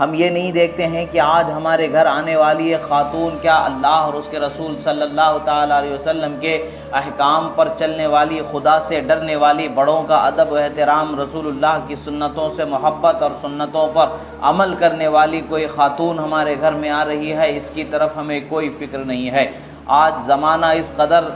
ہم یہ نہیں دیکھتے ہیں کہ آج ہمارے گھر آنے والی ایک خاتون کیا اللہ اور اس کے رسول صلی اللہ تعالیٰ علیہ وسلم کے احکام پر چلنے والی، خدا سے ڈرنے والی، بڑوں کا ادب و احترام، رسول اللہ کی سنتوں سے محبت اور سنتوں پر عمل کرنے والی کوئی خاتون ہمارے گھر میں آ رہی ہے، اس کی طرف ہمیں کوئی فکر نہیں ہے۔ آج زمانہ اس قدر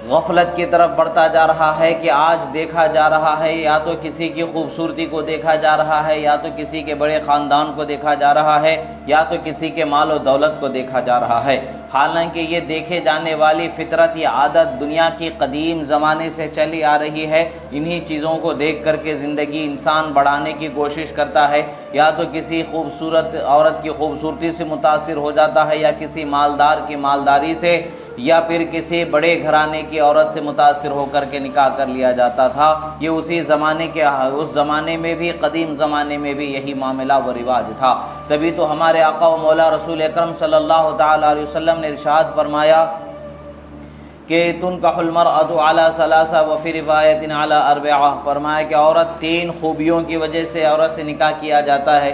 غفلت کی طرف بڑھتا جا رہا ہے کہ آج دیکھا جا رہا ہے یا تو کسی کی خوبصورتی کو دیکھا جا رہا ہے، یا تو کسی کے بڑے خاندان کو دیکھا جا رہا ہے، یا تو کسی کے مال و دولت کو دیکھا جا رہا ہے۔ حالانکہ یہ دیکھے جانے والی فطرت، یہ عادت دنیا کی قدیم زمانے سے چلی آ رہی ہے۔ انہی چیزوں کو دیکھ کر کے زندگی انسان بڑھانے کی کوشش کرتا ہے، یا تو کسی خوبصورت عورت کی خوبصورتی سے متاثر ہو جاتا ہے، یا کسی مالدار کی مالداری سے، یا پھر کسی بڑے گھرانے کی عورت سے متاثر ہو کر کے نکاح کر لیا جاتا تھا۔ یہ اسی زمانے کے، اس زمانے میں بھی، قدیم زمانے میں بھی یہی معاملہ و رواج تھا۔ تبھی تو ہمارے آقا و مولا رسول اکرم صلی اللہ تعالیٰ علیہ وسلم نے ارشاد فرمایا کہ تنکح المرأۃ علی ثلاثہ وفی روایت علی اربعہ، فرمایا کہ عورت 3 خوبیوں کی وجہ سے عورت سے نکاح کیا جاتا ہے۔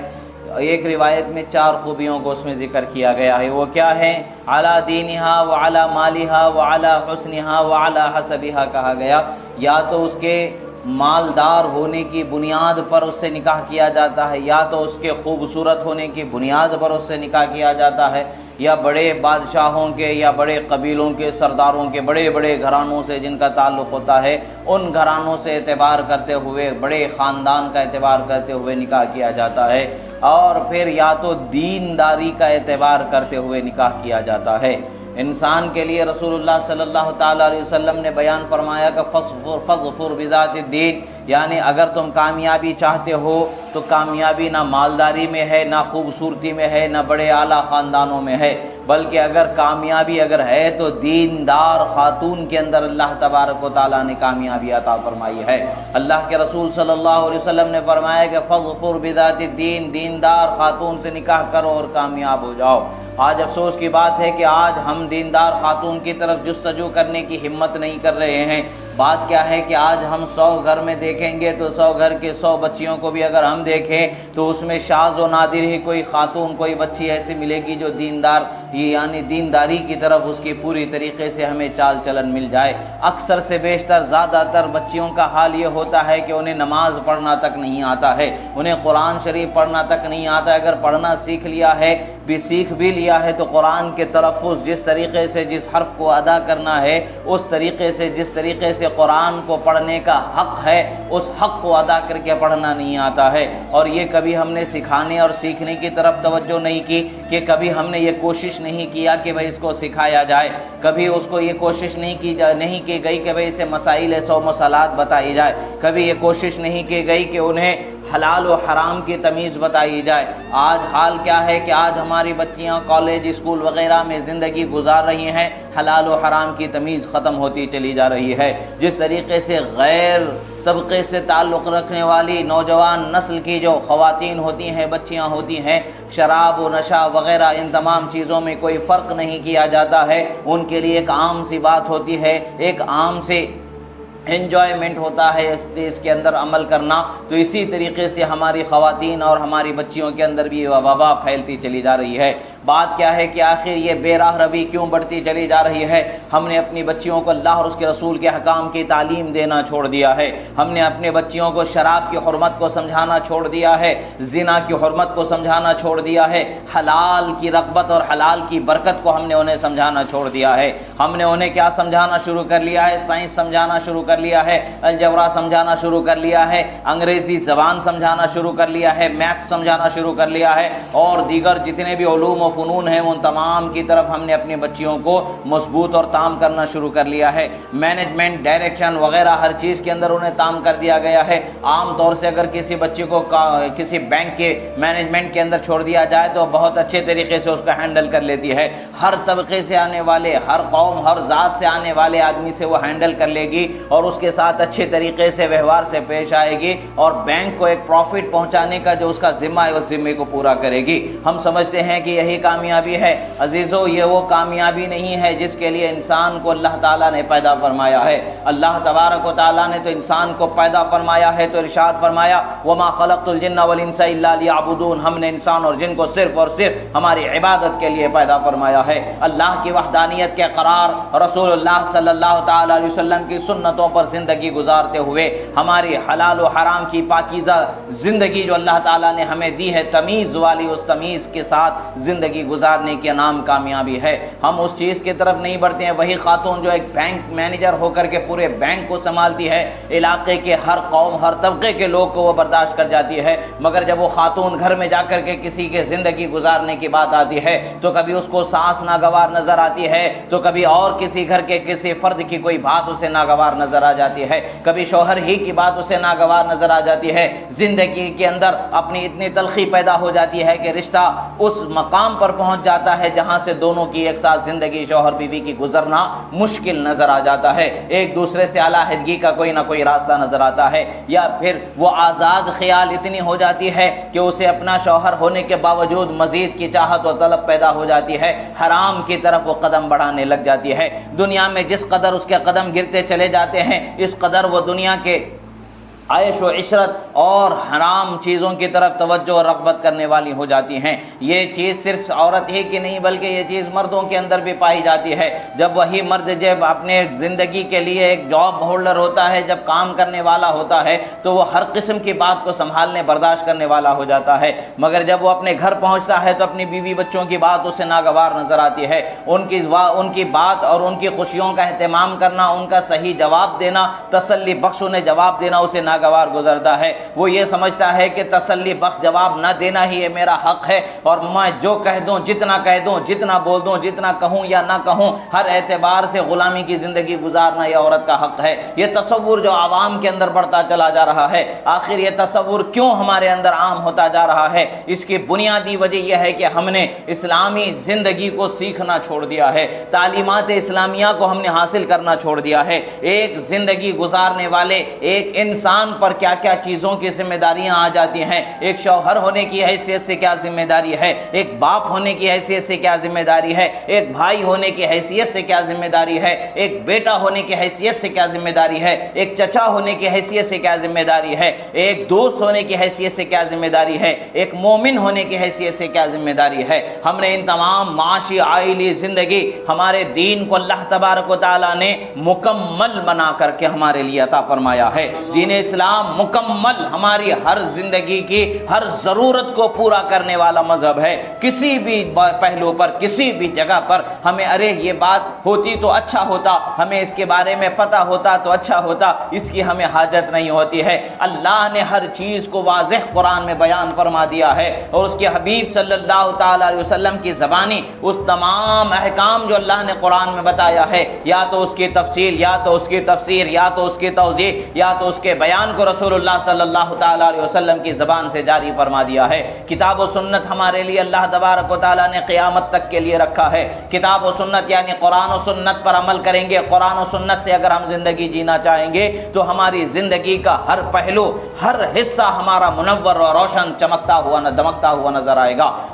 ایک روایت میں 4 خوبیوں کو اس میں ذکر کیا گیا ہے۔ وہ کیا ہیں؟ علی دینہا وعلی مالہا وعلی حسنہا وعلی حسبہا کہا گیا۔ یا تو اس کے مالدار ہونے کی بنیاد پر اس سے نکاح کیا جاتا ہے، یا تو اس کے خوبصورت ہونے کی بنیاد پر اس سے نکاح کیا جاتا ہے، یا بڑے بادشاہوں کے یا بڑے قبیلوں کے سرداروں کے بڑے بڑے گھرانوں سے جن کا تعلق ہوتا ہے، ان گھرانوں سے اعتبار کرتے ہوئے، بڑے خاندان کا اعتبار کرتے ہوئے نکاح کیا جاتا ہے، اور پھر یا تو دینداری کا اعتبار کرتے ہوئے نکاح کیا جاتا ہے۔ انسان کے لیے رسول اللہ صلی اللہ تعالیٰ علیہ وسلم نے بیان فرمایا کہ فَاظْفُرْ بِذَاتِ الدِّینِ، یعنی اگر تم کامیابی چاہتے ہو تو کامیابی نہ مالداری میں ہے، نہ خوبصورتی میں ہے، نہ بڑے اعلیٰ خاندانوں میں ہے، بلکہ اگر کامیابی اگر ہے تو دیندار خاتون کے اندر اللہ تبارک و تعالیٰ نے کامیابی عطا فرمائی ہے۔ اللہ کے رسول صلی اللہ علیہ وسلم نے فرمایا کہ فَاظْفُرْ بِذَاتِ الدِّینِ، دیندار خاتون سے نکاح کرو اور کامیاب ہو جاؤ۔ آج افسوس کی بات ہے کہ آج ہم دیندار خاتون کی طرف جستجو کرنے کی ہمت نہیں کر رہے ہیں۔ بات کیا ہے کہ آج ہم 100 گھر میں دیکھیں گے تو 100 گھر کے 100 بچیوں کو بھی اگر ہم دیکھیں تو اس میں شاذ و نادر ہی کوئی خاتون، کوئی بچی ایسی ملے گی جو دیندار، یعنی دینداری کی طرف اس کی پوری طریقے سے ہمیں چال چلن مل جائے۔ اکثر سے بیشتر زیادہ تر بچیوں کا حال یہ ہوتا ہے کہ انہیں نماز پڑھنا تک نہیں آتا ہے، انہیں قرآن شریف پڑھنا تک نہیں آتا ہے۔ اگر پڑھنا سیکھ لیا ہے، سیکھ بھی لیا ہے تو قرآن کے تلفظ جس طریقے سے، جس حرف کو ادا کرنا ہے، اس طریقے سے، جس طریقے سے قرآن کو پڑھنے کا حق ہے، اس حق کو ادا کر کے پڑھنا نہیں آتا ہے۔ اور یہ کبھی ہم نے سکھانے اور سیکھنے کی طرف توجہ نہیں کی، کہ کبھی ہم نے یہ کوشش نہیں کیا کہ بھئی اس کو سکھایا جائے، کبھی اس کو یہ کوشش نہیں کی گئی کہ بھئی اسے مسائل 100 مسالات بتائی جائے، کبھی یہ کوشش نہیں کی گئی کہ انہیں حلال و حرام کی تمیز بتائی جائے۔ آج حال کیا ہے کہ آج ہماری بچیاں کالج، اسکول وغیرہ میں زندگی گزار رہی ہیں، حلال و حرام کی تمیز ختم ہوتی چلی جا رہی ہے۔ جس طریقے سے غیر طبقے سے تعلق رکھنے والی نوجوان نسل کی جو خواتین ہوتی ہیں، بچیاں ہوتی ہیں، شراب و نشہ وغیرہ ان تمام چیزوں میں کوئی فرق نہیں کیا جاتا ہے، ان کے لیے ایک عام سی بات ہوتی ہے، ایک عام سے انجوائمنٹ ہوتا ہے اس کے اندر عمل کرنا۔ تو اسی طریقے سے ہماری خواتین اور ہماری بچیوں کے اندر بھی یہ وبا پھیلتی چلی جا رہی ہے۔ بات کیا ہے کہ آخر یہ بے راہ روی کیوں بڑھتی چلی جا رہی ہے؟ ہم نے اپنی بچیوں کو اللہ اور اس کے رسول کے حکام کی تعلیم دینا چھوڑ دیا ہے، ہم نے اپنے بچیوں کو شراب کی حرمت کو سمجھانا چھوڑ دیا ہے، زنا کی حرمت کو سمجھانا چھوڑ دیا ہے، حلال کی رغبت اور حلال کی برکت کو ہم نے انہیں سمجھانا چھوڑ دیا ہے۔ ہم نے انہیں کیا سمجھانا شروع کر لیا ہے؟ سائنس سمجھانا شروع کر لیا ہے، الجبرا سمجھانا شروع کر لیا ہے، انگریزی زبان سمجھانا شروع کر لیا ہے، میتھ سمجھانا شروع کر لیا ہے، اور دیگر جتنے بھی علوم و فنون ہیں ان تمام کی طرف ہم نے اپنی بچیوں کو مضبوط اور تام کرنا شروع کر لیا ہے۔ مینجمنٹ، ڈائریکشن وغیرہ ہر چیز کے اندر انہیں تام کر دیا گیا ہے۔ عام طور سے اگر کسی بچے کو کسی بینک کے مینجمنٹ کے اندر چھوڑ دیا جائے تو بہت اچھے طریقے سے اس کو ہینڈل کر لیتی ہے، ہر طبقے سے آنے والے، ہر قوم، ہر ذات سے آنے والے آدمی سے وہ ہینڈل کر لے گی، اور اس کے ساتھ اچھے طریقے سے ویوہار سے پیش آئے گی، اور بینک کو ایک پروفٹ پہنچانے کا جو اس کا ذمہ ہے اس ذمے کو پورا کرے گی۔ ہم سمجھتے ہیں کہ یہی کامیابی ہے۔ عزیزو یہ وہ کامیابی نہیں ہے جس کے لیے انسان کو اللہ تعالیٰ نے پیدا فرمایا ہے۔ اللہ تبارک و تعالیٰ نے تو انسان کو پیدا فرمایا ہے تو ارشاد فرمایا وما خلقت الجن والانس الا لیعبدون، ہم نے انسان اور جن کو صرف اور صرف ہماری عبادت کے لیے پیدا فرمایا ہے۔ اللہ کی وحدانیت کے قرار رسول اللہ صلی اللہ تعالیٰ علیہ وسلم کی سنتوں پر زندگی گزارتے ہوئے ہماری حلال و حرام کی پاکیزہ زندگی جو اللہ تعالیٰ نے ہمیں دی ہے تمیز والی، اس تمیز کے ساتھ زندگی گزارنے کے نام کامیابی ہے۔ ہم اس چیز کی طرف نہیں بڑھتے ہیں۔ وہی خاتون جو ایک بینک مینیجر ہو کر کے پورے بینک کو سنبھالتی ہے، علاقے کے ہر قوم ہر طبقے کے لوگ کو وہ برداشت کر جاتی ہے، مگر جب وہ خاتون گھر میں جا کر کے کسی کے زندگی گزارنے کی بات آتی ہے تو کبھی اس کو ساس ناگوار نظر آتی ہے، تو کبھی اور کسی گھر کے کسی فرد کی کوئی بات اسے ناگوار نظر آ جاتی ہے، کبھی شوہر ہی کی بات اسے ناگوار نظر آ جاتی ہے۔ زندگی کے اندر اپنی اتنی تلخی پیدا ہو جاتی ہے کہ رشتہ اس مقام پر پہنچ جاتا ہے جہاں سے دونوں کی ایک ساتھ زندگی شوہر بیوی کی گزرنا مشکل نظر آ جاتا ہے، ایک دوسرے سے علیحدگی کا کوئی نہ کوئی راستہ نظر آتا ہے، یا پھر وہ آزاد خیال اتنی ہو جاتی ہے کہ اسے اپنا شوہر ہونے کے باوجود مزید کی چاہت و طلب پیدا ہو جاتی ہے، حرام کی طرف وہ قدم بڑھانے لگ جاتی ہے۔ دنیا میں جس قدر اس کے قدم گرتے چلے جاتے ہیں اس قدر وہ دنیا کے عیش و عشرت اور حرام چیزوں کی طرف توجہ اور رغبت کرنے والی ہو جاتی ہیں۔ یہ چیز صرف عورت ہی کی نہیں بلکہ یہ چیز مردوں کے اندر بھی پائی جاتی ہے۔ جب وہی مرد جب اپنے زندگی کے لیے ایک جاب ہولڈر ہوتا ہے، جب کام کرنے والا ہوتا ہے تو وہ ہر قسم کی بات کو سنبھالنے برداشت کرنے والا ہو جاتا ہے، مگر جب وہ اپنے گھر پہنچتا ہے تو اپنی بیوی بچوں کی بات اسے ناگوار نظر آتی ہے۔ ان کی بات اور ان کی خوشیوں کا اہتمام کرنا، ان کا صحیح جواب دینا، تسلی بخش انہیں جواب دینا اسے ناگوار گزرتا ہے۔ وہ یہ سمجھتا ہے کہ تسلی بخش جواب نہ دینا ہی یہ میرا حق ہے، اور میں جو کہہ دوں، جتنا کہہ دوں، جتنا بول دوں، جتنا کہوں یا نہ کہوں، ہر اعتبار سے غلامی کی زندگی گزارنا یہ عورت کا حق ہے۔ یہ تصور جو عوام کے اندر بڑھتا چلا جا رہا ہے، آخر یہ تصور کیوں ہمارے اندر عام ہوتا جا رہا ہے؟ اس کی بنیادی وجہ یہ ہے کہ ہم نے اسلامی زندگی کو سیکھنا چھوڑ دیا ہے، تعلیمات اسلامیہ کو ہم نے حاصل کرنا چھوڑ دیا ہے۔ ایک زندگی گزارنے والے ایک انسان پر کیا کیا چیزوں کی ذمہ داریاں آ جاتی ہیں، ایک شوہر ہونے کی حیثیت سے کیا ذمہ داری ہے، ایک باپ ہونے کی حیثیت سے کیا ذمہ داری ہے، ایک بھائی ہونے کی حیثیت سے کیا ذمہ داری ہے، ایک بیٹا ہونے کی حیثیت سے کیا ذمہ داری ہے، ایک چچا ہونے کی حیثیت سے کیا ذمہ داری ہے، ایک دوست ہونے کی حیثیت سے کیا ذمہ داری ہے، ایک مومن ہونے کی حیثیت سے کیا ذمہ داری ہے۔ ہم نے ان تمام معاشی عائلی زندگی ہمارے دین کو اللہ تبارک و تعالیٰ نے مکمل بنا کر کے ہمارے لیے عطا فرمایا ہے۔ دین اسلام مکمل ہماری ہر زندگی کی ہر ضرورت کو پورا کرنے والا مذہب ہے۔ کسی بھی پہلو پر، کسی بھی جگہ پر ہمیں ارے یہ بات ہوتی تو اچھا ہوتا، ہمیں اس کے بارے میں پتہ ہوتا تو اچھا ہوتا، اس کی ہمیں حاجت نہیں ہوتی ہے۔ اللہ نے ہر چیز کو واضح قرآن میں بیان فرما دیا ہے، اور اس کے حبیب صلی اللہ تعالیٰ علیہ وسلم کی زبانی اس تمام احکام جو اللہ نے قرآن میں بتایا ہے، یا تو اس کی تفصیل، یا تو اس کی تفسیر، یا تو اس کی توضیح، یا تو اس کے بیان کو رسول اللہ صلی اللہ تعالیٰ علیہ وسلم کی زبان سے جاری فرما دیا ہے۔ کتاب و سنت ہمارے لیے اللہ تبارک و تعالیٰ نے قیامت تک کے لیے رکھا ہے۔ کتاب و سنت یعنی قرآن و سنت پر عمل کریں گے، قرآن و سنت سے اگر ہم زندگی جینا چاہیں گے تو ہماری زندگی کا ہر پہلو، ہر حصہ ہمارا منور و روشن، چمکتا ہوا دمکتا ہوا نظر آئے گا۔